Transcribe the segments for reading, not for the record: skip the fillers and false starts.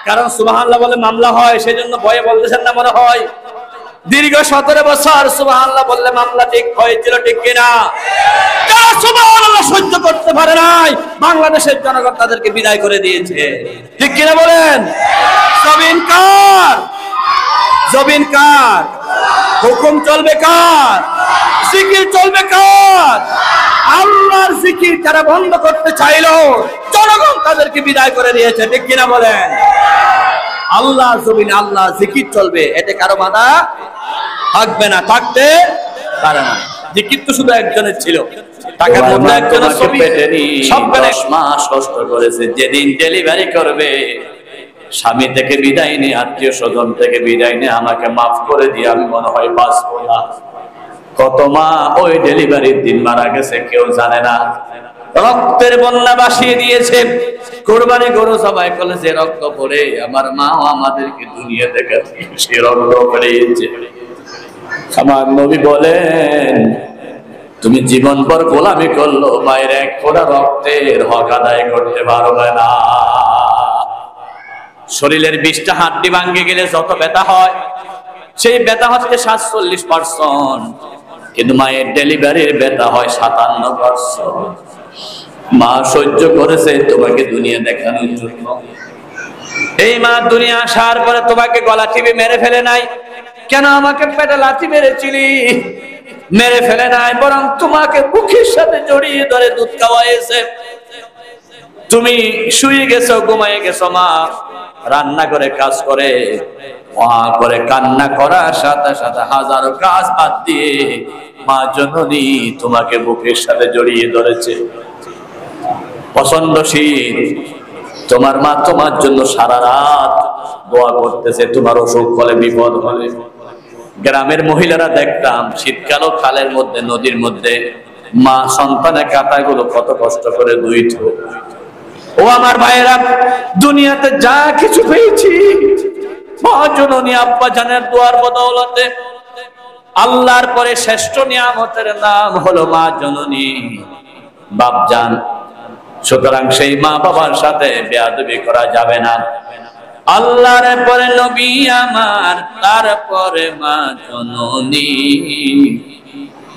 কারণ সুবহানাল্লাহ বলে মামলা হয়, সেজন্য ভয়ে বলতেছেন না মনে হয়। দীর্ঘ 17 বছর সুবহানাল্লাহ বললে মামলা ঠিক হয়েছিল, ঠিক কিনা? যারা সুবহানাল্লাহ সহ্য করতে পারে নাই, বাংলাদেশের জনগণ তাদেরকে বিদায় করে দিয়েছে, ঠিক কিনা বলেন? জমিন কার? জমিন কার? হুকুম চলবে কার? জিকির চলবে কার? আল্লাহর জিকির যারা বন্ধ করতে চাইলো, জনগণ তাদেরকে বিদায় করে দিয়েছে, ঠিক কিনা বলেন? আল্লাহ জমিন আল্লাহ জিকির চলবে, এতে কারো বাধা থাকবে না, থাকতে পারে না। জিকির তো শুধু একজনের ছিল, টাকার মধ্যে একজনের ছবি, সব 10 মাস কষ্ট করেছে। যেদিন ডেলিভারি করবে, স্বামী থেকে বিদায় নিয়ে, আত্মীয় স্বজন থেকে বিদায় নিয়ে, আমাকে মাফ করে দিয়ে আমি মনে হয় বাঁচবো না। কত মা ওই ডেলিভারির দিন মারা গেছে কেউ জানে না। রক্তের বন্যা ভাসিয়ে দিয়েছে, কুরবানি গরু জবাই করেছে রক্ত পড়ে। আমার মাও আমাদেরকে দুনিয়া থেকে সে রক্ত পড়িয়েছে। আমার নবী বলেন, তুমি জীবনভর গোলামি করলো, মায়ের এক ফোঁটা রক্তের হক আদায় করতে পারবে না। শরীরের 20টা হাড্ডি ভাঙে গেলে যত ব্যথা হয়, সেই ব্যথা হচ্ছে 47%, কিন্তু মায়ের ডেলিভারির ব্যথা হয় 57%। মা সহ্য করেছে তোমাকে দুনিয়া দেখানোর জন্য। এই মা দুনিয়া আসার পরে তোমাকে গলা টিপে মেরে ফেলে নাই। কেন আমাকে পেটে লাথি মেরেছিলি? মেরে ফেলে নাই, বরং তোমাকে বুকের সাথে জড়িয়ে ধরে দুধ খাওয়াইছে। তুমি শুয়ে গেছো, ঘুমায়ে গেছো, মা রান্না করে কাজ করে করে কান্না করার সাথে সাথে হাজারো কাজ বাদ দিয়ে মা জননী তোমাকে বুকের সাথে জড়িয়ে ধরেছে। প্রচন্ড শীত, তোমার মা তোমার জন্য সারা রাত দোয়া করতেছে, তোমার অসুখ হলে, বিপদ হলে। গ্রামের মহিলারা দেখতাম শীতকালও খালের মধ্যে, নদীর মধ্যে মা সন্তানের কাঁটাগুলো কত কষ্ট করে ধুইত। ও আমার ভাইয়েরা, দুনিয়াতে যা কিছু পেয়েছি মা জননী আব্বা জানের দোয়ার বদৌলতে। আল্লাহর পরে শ্রেষ্ঠ নিয়ামতের নাম হলো মা জননী, বাপজান। সুতরাং সেই মা বাবার সাথে বেয়াদবি করা যাবে না। আল্লাহর পরে নবী আমার, তারপরে মা জননী,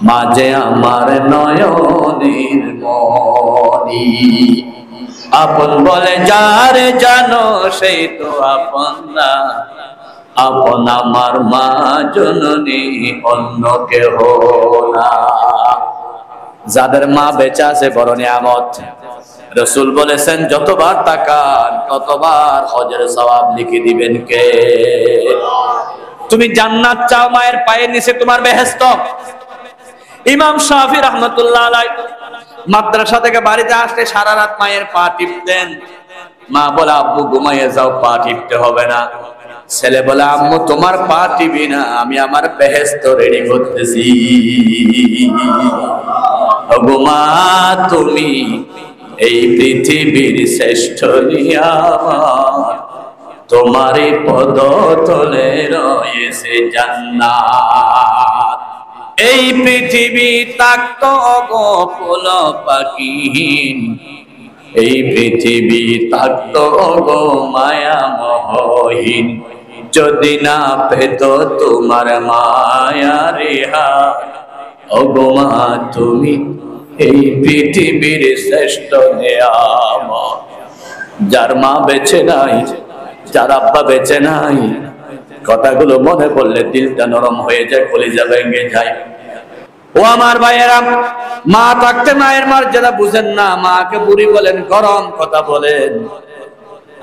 মাঝে আমার নয়নের মনি। আপন বলে যারে জানো, সেই তো আপন না। আপন আমার মা জননী, অন্য কেহ না। যাদের মা বেঁচে আছে বড় নিয়ামত। রাসূল বলেছেন, যতবার তাকান ততবার হজের সওয়াব লিখে দিবেন কে? তুমি জান্নাত চাও, মায়ের পায়ের নিচে তোমার বেহেশত। ইমাম শাফি রাহমাতুল্লাহ আলাইহি মাদ্রাসা থেকে বাড়িতে আসতে সারা রাত মায়ের পা টিপতেন। মা বলে, আব্বু ঘুমাইয়ে যাও, পা টিপতে হবে না। ছেলে বলে, আম্মু তোমার পা টিপি না, আমি আমার বেহেশত রেডি করতেছি। ওগো মা, তুমি এই পৃথিবীর শ্রেষ্ঠ নিয়ামত, তোমারই পদতলে রয়েছে জান্নাত। এই পৃথিবী তাক্ত অগোপল পাখিহীন, এই পৃথিবী তাক্ত অগো মায়ামহীন, যদি না পেত তোমার মায়ারে হাত। ওগো মা, তুমি এই পৃথিবীর শ্রেষ্ঠ নিয়ামত। যার মা বেঁচে নাই, যার আব্বা বেঁচে নাই, কথাগুলো মনে পড়লে দিলটা নরম হয়ে যায়, কলিজা ভেঙে যায়। ও আমার ভাইয়েরা, মা থাকতে মায়ের মর্যাদা বুঝেন না, মাকে বুড়ি বলেন, গরম কথা বলেন।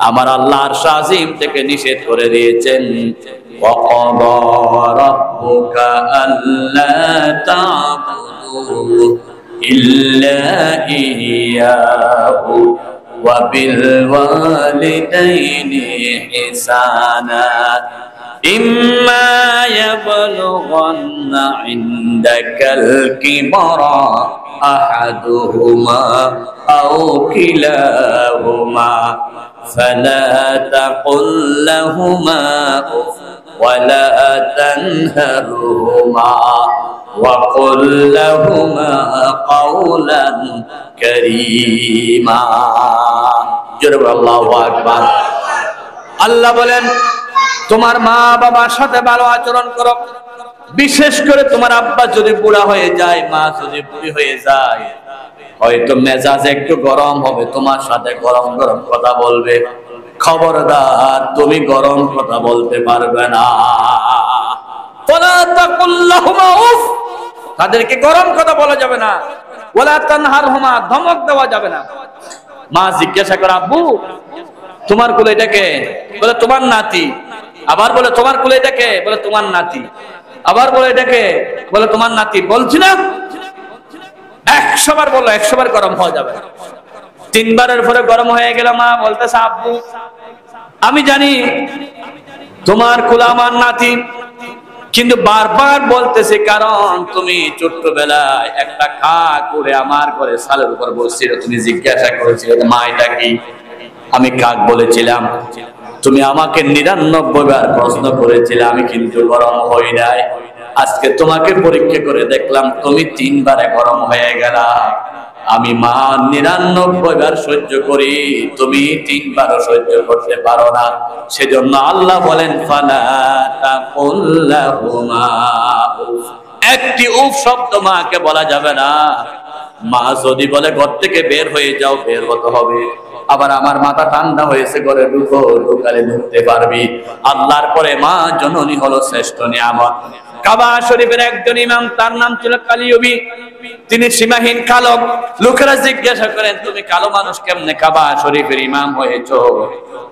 আমার আল্লাহ আরশ আজিম থেকে নিষেধ করে দিয়েছেন, ওয়াকাদা রাব্বুকা আল্লা তা'বুদু ইল্লা ইয়্যাহু ওয়া বিল ওয়ালিদাইনি ইহসানা ইম্মা ইয়াবলুগান্না ইনদাকাল কিবরা আহাদুহুমা আও কিলাহুমা ফালা তাকুল লাহুমা উফ ওয়ালা তানহারহুমা وقل لهما قولا كريما। جرب الله أكبر। আল্লাহ বলেন তোমার মা বাবার সাথে ভালো আচরণ করো, বিশেষ করে তোমার আব্বা যদি বুড়া হয়ে যায়, মা যদি বুড়ি হয়ে যায়, হয়তো মেজাজ একটু গরম হবে, তোমার সাথে গরম গরম কথা বলবে, খবরদার তুমি গরম কথা বলতে পারবে না। ওয়ালা তাকুল্লাহুমা উফ, তাদেরকে গরম কথা বলা যাবে না। ওয়ালা তানহারহুমা, ধমক দেওয়া যাবে না। মা জিজ্ঞাসা করে আব্বু তোমার কোলে এটা কে? বলে তোমার নাতি। আবার বলে তোমার কোলে এটা কে? বলে তোমার নাতি। আবার বলে এটা কে? বলে তোমার নাতি। বলছি না 100 বার বললো, 100 বার গরম হয়ে যাবে। 3 বারের পরে গরম হয়ে গেল। মা বলতেছে আব্বু আমি জানি তোমার কোলে আমার নাতি, কিন্তু বারবার বলতেছে কারণ তুমি ছোট্টবেলায় একটা কাক উড়ে আমার ঘরে সালের উপর বসছিল, তুমি জিজ্ঞাসা করেছিলে মা এটা কি? আমি কাক বলেছিলাম। তুমি আমাকে 99 বার প্রশ্ন করেছিলে, আমি কিন্তু গরম হই নাই। আজকে তোমাকে পরীক্ষা করে দেখলাম তুমি 3 বারে গরম হয়ে গেলা। আমি মা 99 বার সহ্য করি, তুমি 3 বারও সহ্য করতে পারো না। সেজন্য আল্লাহ বলেন ফালা তাকুল্লাহুমা উফ, একটি উফ শব্দ মাকে বলা যাবে না। মা যদি বলে ঘর থেকে বের হয়ে যাও, বের হতে হবে। আবার আমার মাথা ঠান্ডা হয়েছে, ঘরে ঢুকো, ঢুকালে ঢুকতে পারবি। আল্লাহর পরে মা জননী হলো শ্রেষ্ঠ নিয়ামত। কাবা শরীফের একজন ইমাম, তার নাম ছিল কালিয়বী। তিনি সীমাহীন কালো। লোকেরা জিজ্ঞাসা করেন তুমি কালো মানুষ কেমনে কাবা শরীফের ইমাম হয়েছো?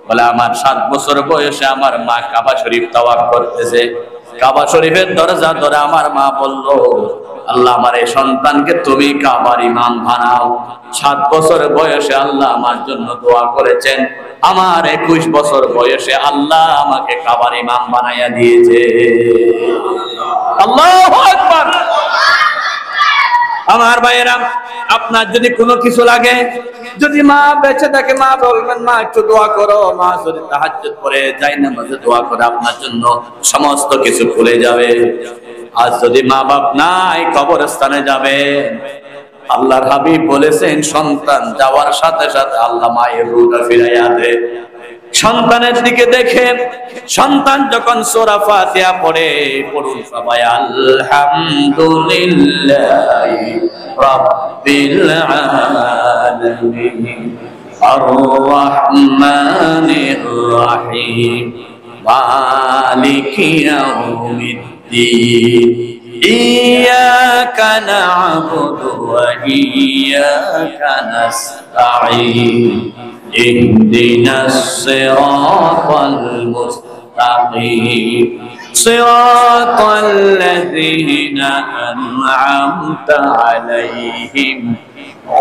বলে আমার 7 বছর বয়সে আমার মা কাবা শরীফ তাওয়াফ করতেছে, কাবা শরীফের দরজা ধরে আমার মা বলল আল্লাহ আমার এই সন্তানকে তুমি কাবার ইমাম বানাও। 7 বছর বয়সে আল্লাহ আমার জন্য দোয়া করেছেন, আমার 21 বছর বয়সে আল্লাহ আমাকে কাবার ইমাম বানাইয়া দিয়েছে। আল্লাহু আকবার। আমার ভাইয়েরা, আপনার যদি কোনো কিছু লাগে, যদি মা বেঁচে থাকে মা বলবেন মা একটু দোয়া করো। মা যদি তাহাজ্জুদ পড়ে যায় নামাজে দোয়া করে আপনার জন্য সমস্ত কিছু খুলে যাবে। আর যদি মা বাপ নাই কবরস্থানে যাবে। আল্লাহর হাবিব বলেছেন সন্তান যাওয়ার সাথে সাথে আল্লাহ মায়ের রূহটা ফিরাইয়া দেয়। সন্তানের দিকে দেখে সন্তান যখন সূরা ফাতিহা পড়ে, পড়ুন সবাই আলহামদুলিল্লাহি রাব্বিল আলামিন আর রাহমানির রহিম মালিকি ইয়াউমিদ্দিন ইয়্যাকা না'বুদু ওয়া ইয়্যাকা নাস্তাঈন اهدنا الصراط المستقيم صراط الذين أنعمت عليهم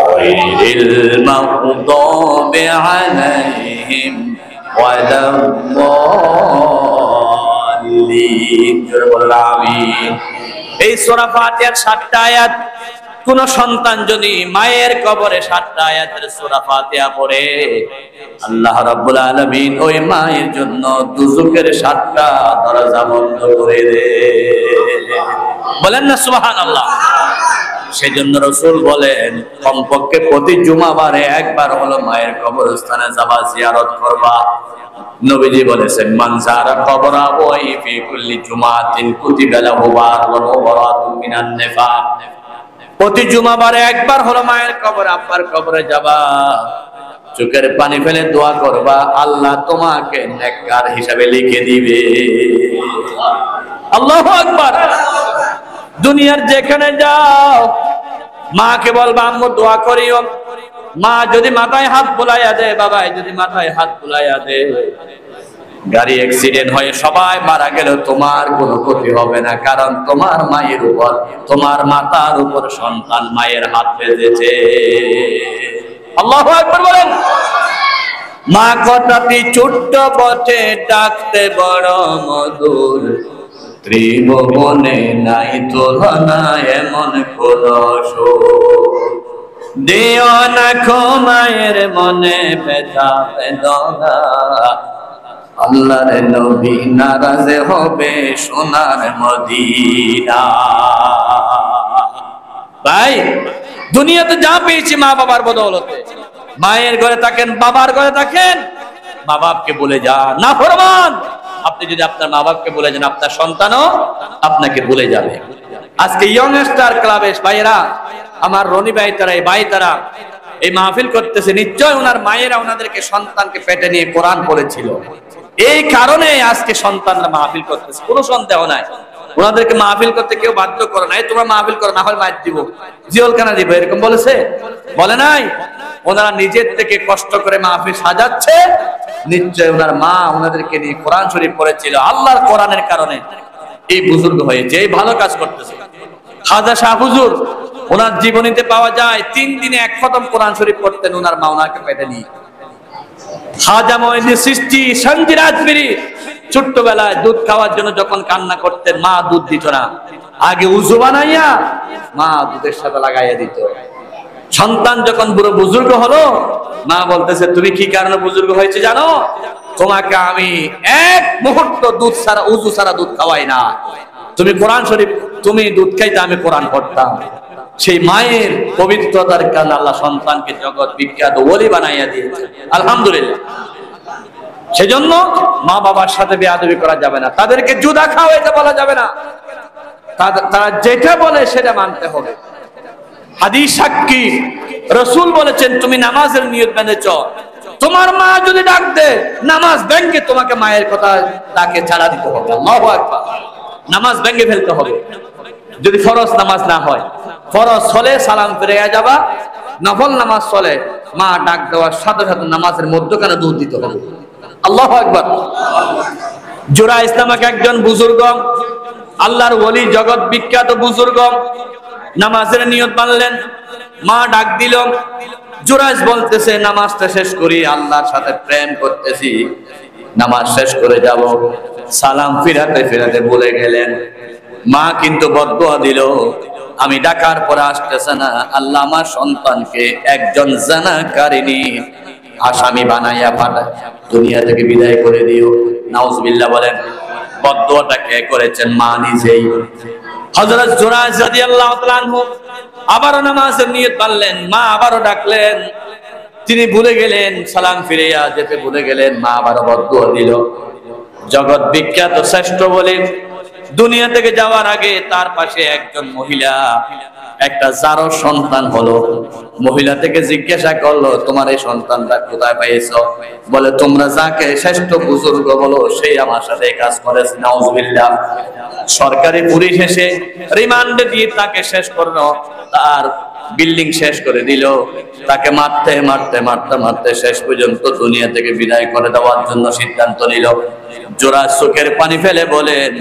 غير المغضوب عليهم ولا الضالين آمين। এই সূরা ফাতিহার 7টা আয়াত। কোন সন্তান যদি মায়ের কবরে 7টা আয়াতের সূরা ফাতিহা পড়ে, আল্লাহ রাব্বুল আলামিন ওই মায়ের জন্য দুজকের 7টা দরজা বন্ধ করে দেয়। বলেন না সুবহানাল্লাহ। সেজন্য রাসূল বলেন কমপক্ষে প্রতি জুমাবারে একবার হলো মায়ের কবরস্থানে যাবা, জিয়ারত করবা। নবীজি বলেছেন মান যারা কবর আবওয়াই ফি কুল্লি জুমাতিন কুতিবা লাহু বারুন ওয়া বারাতুন মিনান নিফাক। প্রতি জুমাবারে একবার হলো মায়ের কবর আব্বার কবরে যাবা, চোখের পানি ফেলে দোয়া করবা, আল্লাহ তোমাকে নেককার হিসাবে লিখে দিবে। আল্লাহু আকবার। দুনিয়ার যেখানে যাও মাকে বলবা আম্মু দোয়া করিও। মা যদি মাথায় হাত বুলাইয়া দেয়, বাবা যদি মাথায় হাত বুলাইয়া দেয়, গাড়ি অ্যাক্সিডেন্ট হয়ে সবাই মারা গেল তোমার কোনো ক্ষতি হবে না, কারণ তোমার মায়ের উপর, তোমার মাতার উপর সন্তান মায়ের হাত বেঁধেছে। আল্লাহু আকবার বলেন। মা কথাটি ছোট্ট বটে ডাকতে বড় মধুর, ত্রিভুবনে নাই তুলনা এমন কোন সুর। দিও না খো মায়ের মনে ব্যথা বেদনা, আল্লাহর নবী নারাজে হবে সোনার মদিনা। ভাই দুনিয়াতে যা পেয়েছি মা বাবার বদৌলতে। মায়ের ঘরে থাকেন, বাবার ঘরে থাকেন, মা বাপকে ভুলে যান, নাফরমান। আপনি যদি আপনার মা বাপকে ভুলে যান, আপনার সন্তানও আপনাকে ভুলে যাবে। আজকে ইয়ংস্টার ক্লাবে ভাইয়েরা, আমার রনি ভাই তারা, এই ভাই তারা এই মাহফিল করতেছে, নিশ্চয় ওনার মায়েরা ওনাদেরকে সন্তানকে পেটে নিয়ে কোরআন পড়েছিল। এই কারণে আজকে সন্তানরা মাহফিল করতেছে, কোনো সন্দেহ নাই। ওনাদেরকে মাহফিল করতে কেউ বাধ্য করে নাই, তোমরা মাহফিল করো, না হয় মায়ের দিব, জিওলখানা দিব, এরকম বলেছে? বলে নাই। ওনারা নিজের থেকে কষ্ট করে মাহফিল সাজাচ্ছে। নিশ্চয় ওনার মা ওনাদেরকে নিয়ে কোরআন শরীফ পড়েছিল। আল্লাহর কোরআনের কারণে এই বুজুর্গ হয়েছে, এই ভালো কাজ করতেছে। খাজা শাহ হুজুর, ওনার জীবনীতে পাওয়া যায় 3 দিনে 1 খতম কোরআন শরীফ পড়তেন ওনার মা ওনাকে পেটে নিয়ে। খাজা মঈনুদ্দিন চিশতি সঞ্জিরাজমিরি ছোট্টবেলায় দুধ খাওয়ার জন্য যখন কান্না করতেন, মা দুধ দিত না, আগে উযু বানাইয়া মা দুধের সাথে লাগাইয়া দিত। সন্তান যখন বুড়ো বুজুর্গ হলো, মা বলতেছে, তুমি কি কারণে বুজুর্গ হয়েছে জানো? তোমাকে আমি 1 মুহূর্ত দুধ ছাড়া, উযু ছাড়া দুধ খাওয়াই না। তুমি কোরআন শরীফ, তুমি দুধ খাইতে, আমি কোরআন পড়তাম। সেই মায়ের পবিত্রতার কারণে আল্লাহ সন্তানকে জগৎ বিখ্যাত ওলি বানাইয়া দিয়েছে, আলহামদুলিল্লাহ। সেজন্য মা বাবার সাথে বেয়াদবি করা যাবে না, তাদেরকে জুদা খাও এটা বলা যাবে না, তারা যেটা বলে সেটা মানতে হবে। হাদিস সাক্ষী, রাসূল বলেছেন, তুমি নামাজের নিয়ত বেঁধেছ, তোমার মা যদি ডাক দে নামাজ ভেঙে তোমাকে মায়ের কথা ডাকে ছাড়া দিতে হবে। আল্লাহু আকবার। নামাজ ভেঙে ফেলতে হবে। যদি ফরজ নামাজ না হয়, ফরজ হলে সালাম ফিরে যাবা, নফল নামাজ চলে মা ডাক দেওয়ার সাথে সাথে নামাজের মধ্যখানে দুধ দিতে হবে। আল্লাহু আকবার। জোড়া ইসলামক একজন বুজুর্গ, আল্লাহর ওলি, জগৎ বিখ্যাত বুজুর্গ, নামাজের নিয়ত বানলেন, মা ডাক দিল। জোরাইজ বলতেছে, নামাজটা শেষ করি, আল্লাহর সাথে প্রেম করতেছি, নামাজ শেষ করে যাব। সালাম ফিরাতে ফিরাতে ভুলে গেলেন। মা কিন্তু বদদুয়া দিল, আমি ডাকার পরে আসতেছে না, আল্লাহ আমার সন্তানকে একজন জানাকারিনী আসামি বানাইয়া পাঠায়, দুনিয়া থেকে বিদায় করে দিও। নাউজুবিল্লাহ বলেন। বদদুয়াটা কে করেছেন? মা নিজেই। হযরত জুরাইজ রাদিয়াল্লাহু তাআলা আনহু আবারও নামাজের নিয়ত বানলেন, মা আবারও ডাকলেন, তিনি ভুলে গেলেন, সালাম ফিরিয়া যেতে ভুলে গেলেন, মা আবারও বদদুয়া দিল। জগৎ বিখ্যাত শ্রেষ্ঠ বলে দুনিয়া থেকে যাওয়ার আগে তার পাশে একজন মহিলা, একটা জারো সন্তান হলো। মহিলা থেকে জিজ্ঞাসা করলো, তোমার এই সন্তানটা কোথায় পেয়েছো? বলে, তোমরা যাকে শ্রেষ্ঠ বুজুর্গ বলো সেই আমার সাথে কাজ করেছে। নাউজুবিল্লাহ। সরকারি পুলিশ এসে রিমান্ডে দিয়ে তাকে শেষ করলো, তার বিল্ডিং শেষ করে দিল, তাকে মারতে মারতে মারতে মারতে শেষ পর্যন্ত দুনিয়া থেকে বিদায় করে দেওয়ার জন্য সিদ্ধান্ত নিল। জোড়া চোখের পানি ফেলে বলেন,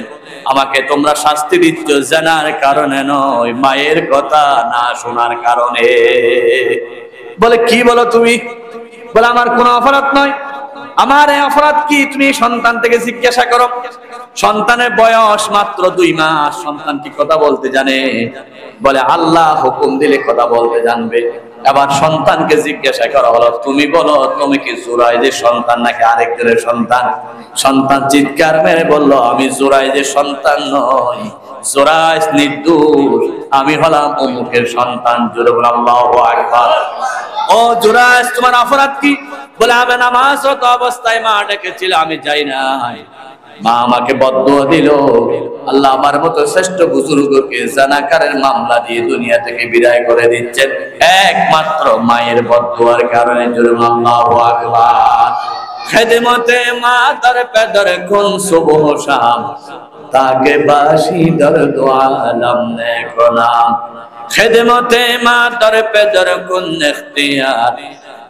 আমাকে তোমরা শাস্তি দিচ্ছ জানার কারণে নয়, মায়ের কথা না শোনার কারণে। বলে, কি বলো তুমি? বলে, আমার কোনো অপরাধ নয়। আমার এই অপরাধ কি? তুমি সন্তান থেকে জিজ্ঞাসা করো। সন্তানের বয়স মাত্র 2 মাস, সন্তান কি কথা বলতে জানে? বলে, আল্লাহ হুকুম দিলে কথা বলতে জানবে। এবার সন্তানকে জিজ্ঞাসা করা হলো, তুমি বলো, তুমি কি জুরাইজের সন্তান নাকি আরেকজনের সন্তান? সন্তান চিৎকার মেরে বলল, আমি জুরাইজের সন্তান নই, জুরাইজ নির্দোষ, আমি হলাম অমুকের সন্তান। জোরে বলো আল্লাহু আকবার। ও জুরাইজ, তোমার অপরাধ কি? বলে, আমি নামাজরত অবস্থায় মা ডেকেছিল, আমি যাই নাই, মা আমাকে বদদুয়া দিল, আল্লাহ আমার মতো শ্রেষ্ঠ বুজুর্গকে জানাকারের মামলা দিয়ে দুনিয়া থেকে বিদায় করে দিচ্ছেন একমাত্র মায়ের বদদুয়ার কারণে। জোরে আল্লাহু আকবার। খেদমতে মা দর পে দর খুন সুবহ শাম, তাকে বাসি দর দো আলম নে গোলাম। খেদমতে মা দর পে দর খুন ইখতিয়ার,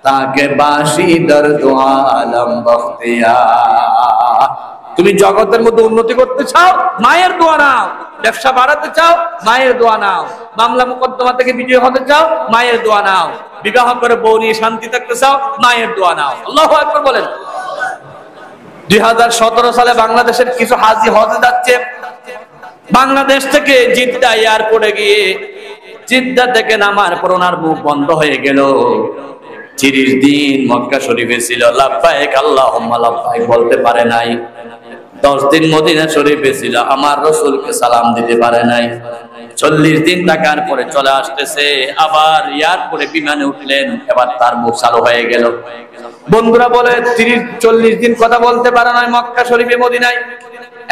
তাকে বাসি দর দো আলম বখতিয়ার। তুমি জগতের মধ্যে উন্নতি করতে চাও, মায়ের দোয়া নাও। ব্যবসা বাড়াতে চাও, মায়ের দোয়া নাও। মামলা মোকদ্দমা থেকে বিজয় হতে চাও, মায়ের দোয়া নাও। বিবাহ করে বউ নিয়ে শান্তি থাকতে চাও, মায়ের দোয়া নাও। আল্লাহু আকবার বলেন। 2017 সালে বাংলাদেশের কিছু হাজি হজে যাচ্ছে, বাংলাদেশ থেকে জিদ্দা এয়ারপোর্টে গিয়ে জিদ্দা থেকে নামার পর ওনার মুখ বন্ধ হয়ে গেল। 30 দিন মক্কা শরীফে ছিল, লাব্বাইক আল্লাহুম্মা লাব্বাইক বলতে পারে নাই। 10 দিন মদিনা শরীফে ছিল, আমার রাসূলকে সালাম দিতে পারে নাই। 40 দিন থাকার পরে চলে আসতেছে, আবার এয়ারপোর্টে বিমানে উঠলেন, এবার তার মুখ চালু হয়ে গেল। বন্ধুরা বলে 30-40 দিন কথা বলতে পারে নাই মক্কা শরীফে মদিনায়,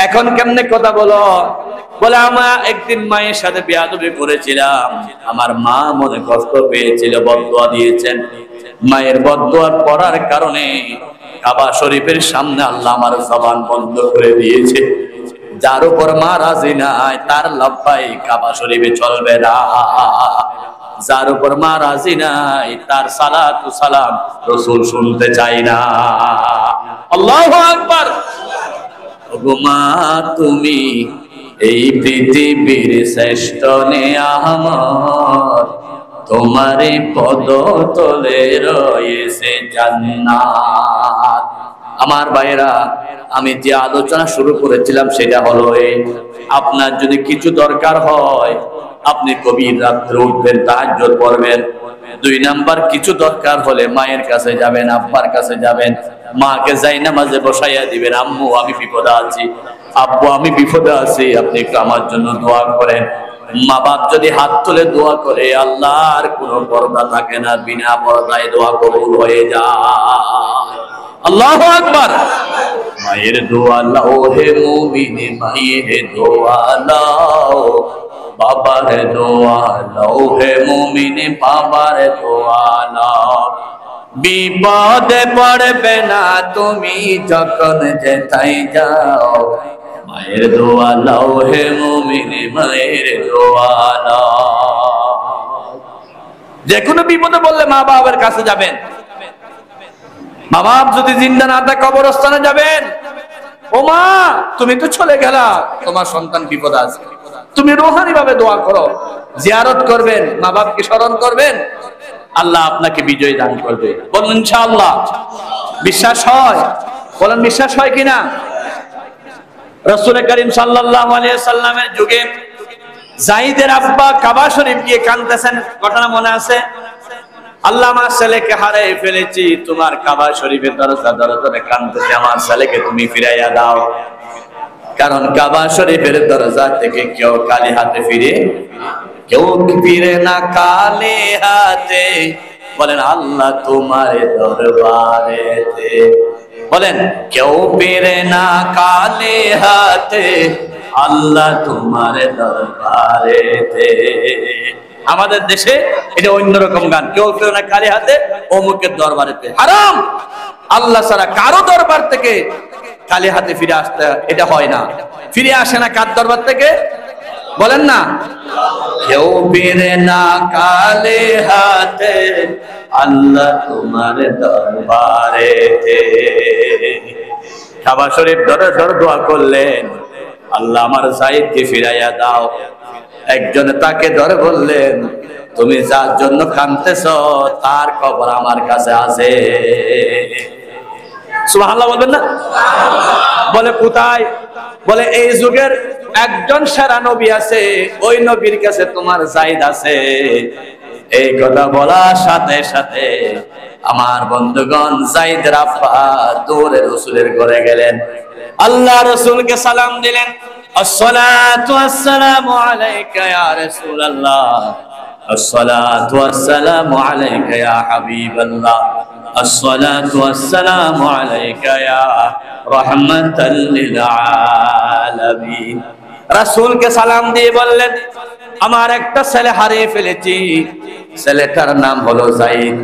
এখন কেমনে কথা বলো? বলে আমার একদিন মায়ের সাথে বেয়াদবি করেছিলাম, আমার মা মনে কষ্ট পেয়েছিল, বদদুয়া দিয়েছেন। মায়ের বদদুয়া পড়ার কারণে কাবা শরীফের সামনে আল্লাহ আমার জবান বন্ধ করে দিয়েছে। যার উপর মা রাজি নাই তার লাব্বাইক কাবা শরীফে চলবে না, যার উপর মা রাজি নাই তার সালাতু সালাম রাসূল শুনতে চাই না। আল্লাহু আকবার। ওগো মা তুমি এই পৃথিবীর শ্রেষ্ঠ নেয়ামত, তোমারই পদতলে রয়েছে জান্নাত। আমার ভাইরা, আমি যে আলোচনা শুরু করেছিলাম সেটা হলো এই, আপনার যদি কিছু দরকার হয় আপনি গভীর রাত্রে উঠবেন, তাহাজ্জুদ পড়বেন। 2 নাম্বার, কিছু দরকার হলে মায়ের কাছে যাবেন, আব্বার কাছে যাবেন, মাকে জায়নামাজে বসাইয়া দিবেন, আম্মু আমি বিপদে আছি, আব্বু আমি বিপদে আছি, আপনি একটু আমার জন্য দোয়া করেন। মা বাপ যদি হাত তুলে দোয়া করে, আল্লাহর কোনো পর্দা থাকে না, বিনা পর্দায় দোয়া কবুল হয়ে যায়। আল্লাহু আকবার। মায়ের দোয়া লাও হে মুমিন, মায়ের দোয়া লাও, বাবার দোয়া লাও হে মুমিন, বাবার দোয়া লাও। বিপদে পড়বে না তুমি যখন যেথায় যাও, মায়ের দোয়া লাও হে মুমিন, মায়ের দোয়া লাও। যে কোনো বিপদে বললে মা বাবার কাছে যাবেন। মা বাপ যদি জিন্দা না থাকে কবরস্থানে যাবেন। ও মা তুমি তো চলে গেলা, তোমার সন্তান বিপদ আছে, তুমি রুহানি ভাবে দোয়া করো, জিয়ারত করবেন, মা বাপকে স্মরণ করবেন, আল্লাহ আপনাকে বিজয় দান করবে। বলুন ইনশাআল্লাহ। বিশ্বাস হয়? বলেন বিশ্বাস হয় কিনা? রাসূল করিম সাল্লাল্লাহু আলাইহি সাল্লামের যুগে যায়েদের আব্বা কাবা শরীফ গিয়ে কাঁদতেছেন, ঘটনা মনে আছে? আল্লাহ আমার ছেলেকে হারিয়ে ফেলেছি, তোমার কাবা শরীফের দরজা ধরে কাঁদতেছে, আমার ছেলেকে তুমি ফিরাইয়া দাও। কারণ কাবা শরীফের দরজা থেকে কেউ খালি হাতে কেউ ফিরে না খালি হাতে। বলেন আল্লাহ তোমার দরবারেতে, বলেন কেউ ফিরে না খালি হাতে, আল্লাহ তোমার দরবারেতে। আমাদের দেশে এটা অন্যরকম গান, কেউ কেউ না খালি হাতে অমুকের দরবারেতে। হারাম, আল্লাহ ছাড়া কারো দরবার থেকে খালি হাতে ফিরে আসতে এটা হয় না। ফিরে আসে না কার দরবার থেকে? বলেন না, কেউ ফিরে না খালি হাতে, আল্লাহ তোমার দরবারেতে। কাবা শরীফ ধরে দোয়া করলেন, আল্লাহ আমার যায়েদকে ফিরাইয়া দাও। একজনে তাকে ধরে বললেন, তুমি যার জন্য কাঁদতেছ তার কবর আমার কাছে আছে। সুবহানাল্লাহ বলবেন না? বলে কোথায়? বলে এই যুগের একজন সেরা নবী আছে, ওই নবীর কাছে তোমার যায়েদ আছে। এই কথা বলার সাথে সাথে আমার বন্ধুগণ যায়েদের আব্বা দৌড়ে রাসূলের ঘরে গেলেন, আল্লাহ রাসূলকে সালাম দিলেন। আসসালাতু ওয়াসসালামু আলাইকা ইয়া রাসূলুল্লাহ, আসসালাতু ওয়াসসালামু আলাইকা ইয়া হাবিবাল্লাহ, আসসালাতু ওয়াসসালামু আলাইকা ইয়া রাহমাতাল লিল আলামিন। রাসূলকে সালাম দিয়ে বললেন, আমার একটা ছেলে হারিয়ে ফেলেছি, ছেলেটার নাম হলো যায়েদ।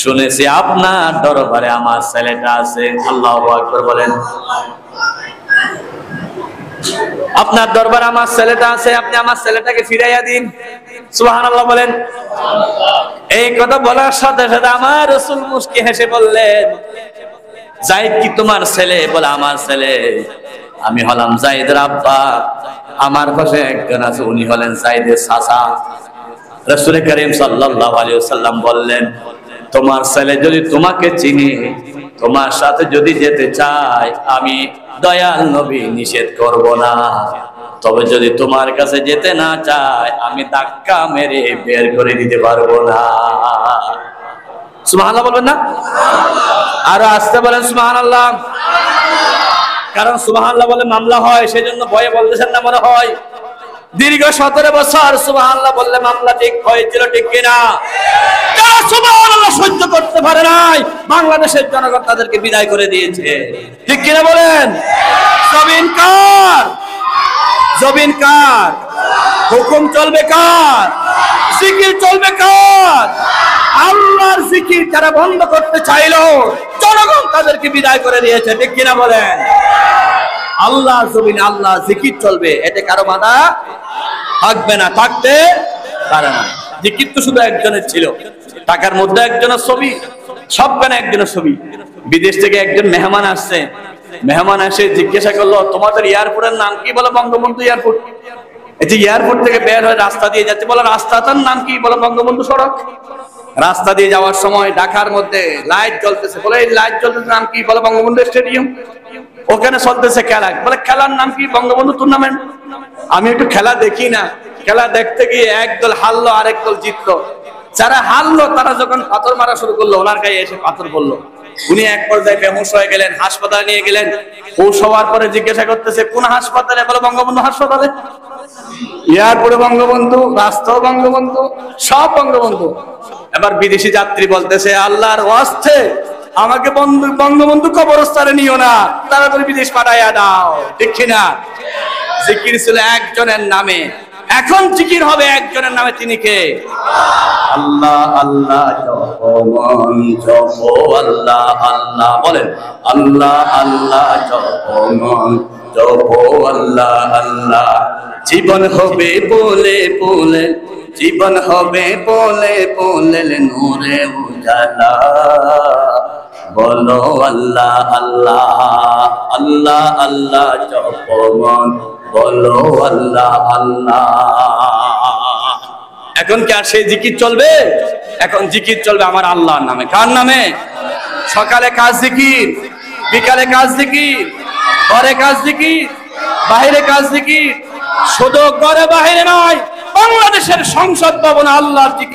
শুনেছি আপনার দরবারে আমার ছেলেটা আছে। আল্লাহু আকবার বলেন। আপনার দরবারে আমার ছেলেটা আছে, আপনি আমার ছেলেটাকে ফিরাইয়া দিন। সুবহানাল্লাহ বলেন। এই কথা বলার সাথে সাথে আমার রাসূল মুস্কি হেসে বললেন, যায়েদ কি তোমার ছেলে? বলে আমার ছেলে। আমি হলাম যায়েদের আব্বা, আমার পাশে একজন আছে, উনি হলেন যায়েদের চাচা। রাসূল করিম সাল্লাল্লাহু আলাইহি ওয়াসাল্লাম বললেন, তোমার ছেলে যদি তোমাকে চিনে, তোমার সাথে যদি যেতে চায়, আমি দয়াল নবী নিষেধ করব না। তবে যদি তোমার কাছে যেতে না চায়, আমি ধাক্কা মেরে বের করে দিতে পারবো না। সুবহানাল্লাহ বলবেন না? আরো আসতে বলেন সুবহানাল্লাহ। কারণ সুবহানাল্লাহ বলে মামলা হয়, সেজন্য ভয়ে বলতেছেন না মনে হয়। দীর্ঘ 17 বছর সুবহানাল্লাহ বললে মামলা ঠিক হয়েছিল, ঠিক কিনা? যারা সুবহানাল্লাহ সহ্য করতে পারে নাই, বাংলাদেশের জনগণ তাদেরকে বিদায় করে দিয়েছে, ঠিক কিনা বলেন? জমিন কার? জমিন কার? হুকুম চলবে কার? জিকির চলবে কার? আল্লাহর জিকির যারা বন্ধ করতে চাইলো, জনগণ তাদেরকে বিদায় করে দিয়েছে, ঠিক কিনা বলেন? আল্লাহ জমিন আল্লাহ জিকির চলবে, এতে কারো বাধা থাকবে না, থাকতে পারে না। জিকির তো শুধু একজনের ছিল, টাকার মধ্যে একজনের ছবি, সবখানে একজনের ছবি। বিদেশ থেকে একজন মেহমান আসছে, মেহমান এসে জিজ্ঞাসা করলো, তোমাদের এয়ারপোর্টের নাম কি? বলে বঙ্গবন্ধু এয়ারপোর্ট। এই যে এয়ারপোর্ট থেকে বের হয়ে রাস্তা দিয়ে যাচ্ছে, বলে রাস্তাটার নাম কি? বলে বঙ্গবন্ধু সড়ক। রাস্তা দিয়ে যাওয়ার সময় ঢাকার মধ্যে লাইট জ্বলতেছে, বলে এই লাইট জ্বলতেছে নাম কি? বলে বঙ্গবন্ধু স্টেডিয়াম। ওখানে চলতেছে খেলা, বলে খেলার নাম কি? বঙ্গবন্ধু টুর্নামেন্ট। আমি একটু খেলা দেখি না, খেলা দেখতে গিয়ে একদল হারলো, আরেক দল জিতলো। যারা হারলো তারা যখন পাথর মারা শুরু করলো, ওনার গায়ে এসে পাথর পড়লো। উনি এক পর্যায়ে বেহুশ হয়ে গেলেন, হাসপাতালে নিয়ে গেলেন। হুশ হওয়ার পরে জিজ্ঞাসা করতেছে, কোন হাসপাতালে? বলে বঙ্গবন্ধু হাসপাতালে। এয়ারপোর্টে বঙ্গবন্ধু, রাস্তাও বঙ্গবন্ধু, সব বঙ্গবন্ধু। এবার বিদেশি যাত্রী বলতেছে, আল্লাহর ওয়াস্তে আমাকে বঙ্গবন্ধু কবরস্থানে নিও না, তাড়াতাড়ি বিদেশ পাঠাইয়া দাও, ঠিক কিনা? জিকির ছিল একজনের নামে, এখন জিকির হবে একজনের নামে, তিনি কে? আল্লাহ আল্লাহ জপো মন জপো, আল্লাহ আল্লাহ বলেন, আল্লাহ আল্লাহ জপো মন জপো, আল্লাহ আল্লাহ। জীবন হবে বলে বলে, জীবন হবে বলে বলে নূরে উজালা, বলো আল্লাহ আল্লাহ, আল্লাহ আল্লাহ জপো মন, বলো আল্লাহ আল্লাহ। এখন কি আর সেই জিকির চলবে? এখন জিকির চলবে আমার আল্লাহর নামে। কার নামে? সকালে কাজ জিকির, বিকালে কাজ জিকির, ঘরে কাজ জিকির, বাইরে কাজ জিকির। শুধু ঘরে বাইরে নয়, বাংলাদেশের সংসদ ভবনে আল্লাহর জিকির।